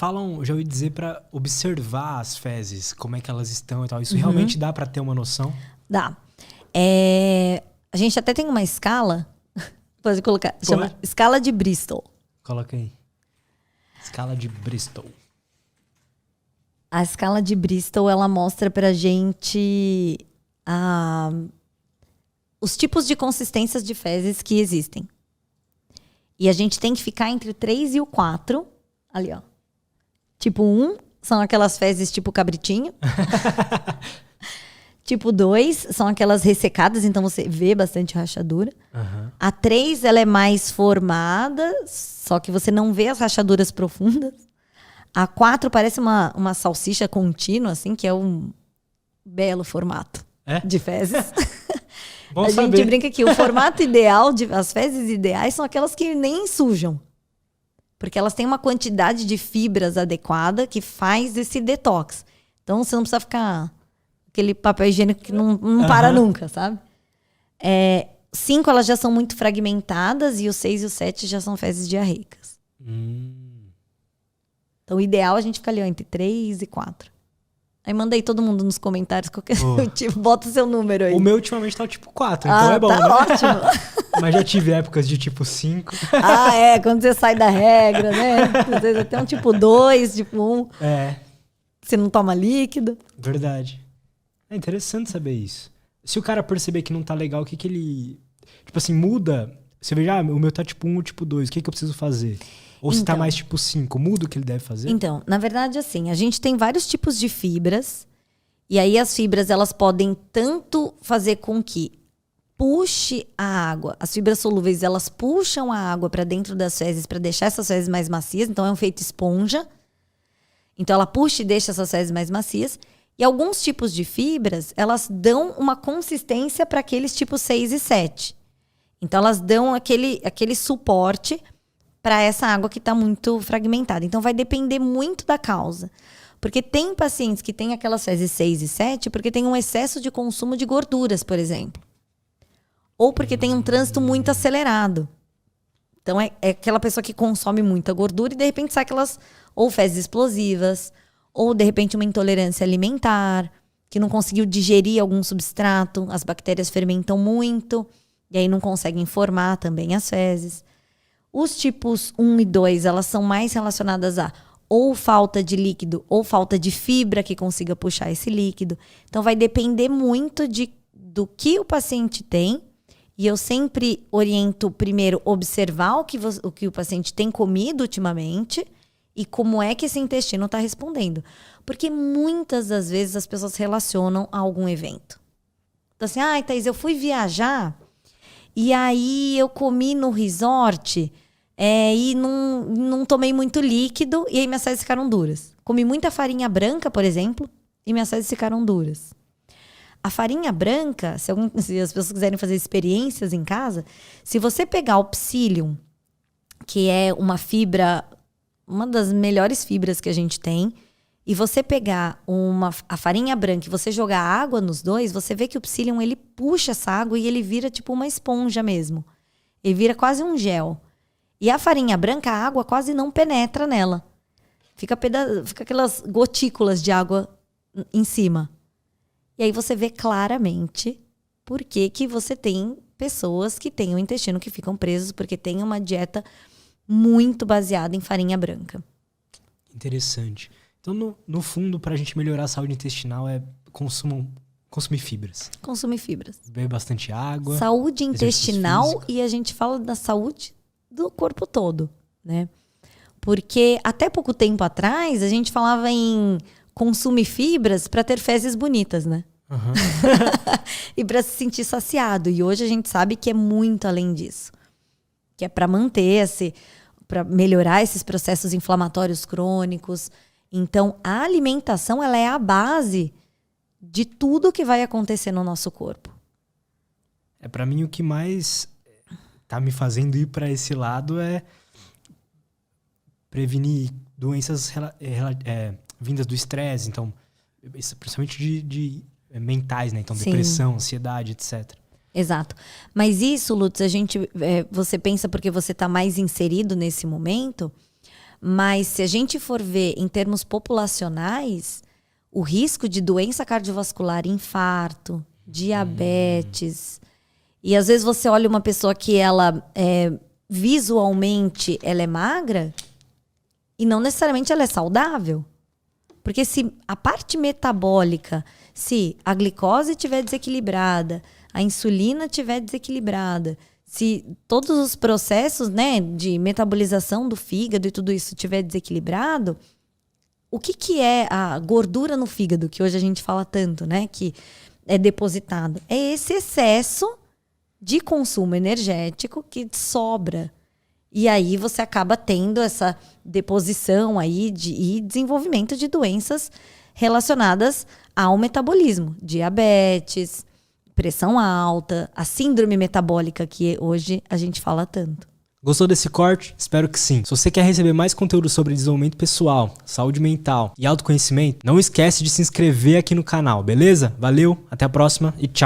falam, já ouvi dizer pra observar as fezes, como é que elas estão e tal. Isso realmente dá pra ter uma noção? Dá. A gente até tem uma escala, pode colocar, chama escala de Bristol. Coloca aí. Escala de Bristol. A escala de Bristol, ela mostra pra gente os tipos de consistências de fezes que existem. E a gente tem que ficar entre o 3 e o 4. Ali, ó. Tipo 1 são aquelas fezes tipo cabritinho. Tipo 2 são aquelas ressecadas, então você vê bastante rachadura. A 3, ela é mais formada, só que você não vê as rachaduras profundas. A 4 parece uma salsicha contínua, assim, que é um belo formato de fezes. Bom a saber. gente brinca que o formato ideal, as fezes ideais são aquelas que nem sujam. Porque elas têm uma quantidade de fibras adequada que faz esse detox. Então você não precisa ficar aquele papel higiênico que não para nunca, sabe? 5 elas já são muito fragmentadas e o 6 e o 7 já são fezes diarreicas. Então o ideal é a gente ficar ali entre 3 e 4. Aí mandei todo mundo nos comentários qualquer tipo, bota o seu número aí. O meu ultimamente tá o tipo 4, então é bom, tá né? Ótimo. Mas já tive épocas de tipo 5. Quando você sai da regra, né? Às vezes até um tipo 2, tipo 1. Você não toma líquido. Verdade. É interessante saber isso. Se o cara perceber que não tá legal, o que ele... Tipo assim, muda... Você vê, o meu tá tipo 1 ou tipo 2, o que eu preciso fazer? Ou se tá mais tipo 5, muda o que ele deve fazer? Então, na verdade, assim, a gente tem vários tipos de fibras. E aí as fibras, elas podem tanto fazer com que puxe a água. As fibras solúveis, elas puxam a água para dentro das fezes para deixar essas fezes mais macias. Então, é um efeito esponja. Então, ela puxa e deixa essas fezes mais macias. E alguns tipos de fibras, elas dão uma consistência para aqueles tipos 6 e 7. Então, elas dão aquele suporte para essa água que está muito fragmentada. Então, vai depender muito da causa. Porque tem pacientes que têm aquelas fezes 6 e 7 porque tem um excesso de consumo de gorduras, por exemplo. Ou porque tem um trânsito muito acelerado. Então, é aquela pessoa que consome muita gordura e, de repente, sai aquelas ou fezes explosivas, ou, de repente, uma intolerância alimentar, que não conseguiu digerir algum substrato, as bactérias fermentam muito, e aí não conseguem formar também as fezes. Os tipos 1 e 2, elas são mais relacionadas a ou falta de líquido, ou falta de fibra que consiga puxar esse líquido. Então, vai depender muito do que o paciente tem. E eu sempre oriento, primeiro, observar o que o paciente tem comido ultimamente e como é que esse intestino está respondendo. Porque muitas das vezes as pessoas relacionam a algum evento. Então, assim, Thaís, eu fui viajar e aí eu comi no resort... e não tomei muito líquido e aí minhas fezes ficaram duras. Comi muita farinha branca, por exemplo, e minhas fezes ficaram duras. A farinha branca, se as pessoas quiserem fazer experiências em casa, se você pegar o psyllium, que é uma fibra, uma das melhores fibras que a gente tem, e você pegar a farinha branca e você jogar água nos dois, você vê que o psyllium, ele puxa essa água e ele vira tipo uma esponja mesmo. Ele vira quase um gel. E a farinha branca, a água quase não penetra nela. Fica aquelas gotículas de água em cima. E aí você vê claramente por que você tem pessoas que têm o intestino que ficam presos, porque tem uma dieta muito baseada em farinha branca. Interessante. Então, no fundo, para a gente melhorar a saúde intestinal, é consumir fibras. Consumir fibras. Beber bastante água. Saúde intestinal e a gente fala da saúde do corpo todo, né? Porque até pouco tempo atrás a gente falava em consumir fibras para ter fezes bonitas, né? E para se sentir saciado. E hoje a gente sabe que é muito além disso. Que é para manter para melhorar esses processos inflamatórios crônicos. Então, a alimentação, ela é a base de tudo que vai acontecer no nosso corpo. Para mim, o que mais tá me fazendo ir para esse lado é prevenir doenças vindas do estresse, então, principalmente de mentais, né? Então, Sim. Depressão, ansiedade, etc. Exato. Mas isso, Lutz, você pensa porque você está mais inserido nesse momento, Mas se a gente for ver em termos populacionais, o risco de doença cardiovascular, infarto, diabetes. E às vezes você olha uma pessoa que ela visualmente ela é magra e não necessariamente ela é saudável. Porque se a parte metabólica, se a glicose estiver desequilibrada, a insulina estiver desequilibrada, se todos os processos, né, de metabolização do fígado e tudo isso estiver desequilibrado, o que é a gordura no fígado, que hoje a gente fala tanto, né, que é depositado? É esse excesso de consumo energético que sobra. E aí você acaba tendo essa deposição aí e desenvolvimento de doenças relacionadas ao metabolismo. Diabetes, pressão alta, a síndrome metabólica que hoje a gente fala tanto. Gostou desse corte? Espero que sim. Se você quer receber mais conteúdo sobre desenvolvimento pessoal, saúde mental e autoconhecimento, não esquece de se inscrever aqui no canal, beleza? Valeu, até a próxima e tchau!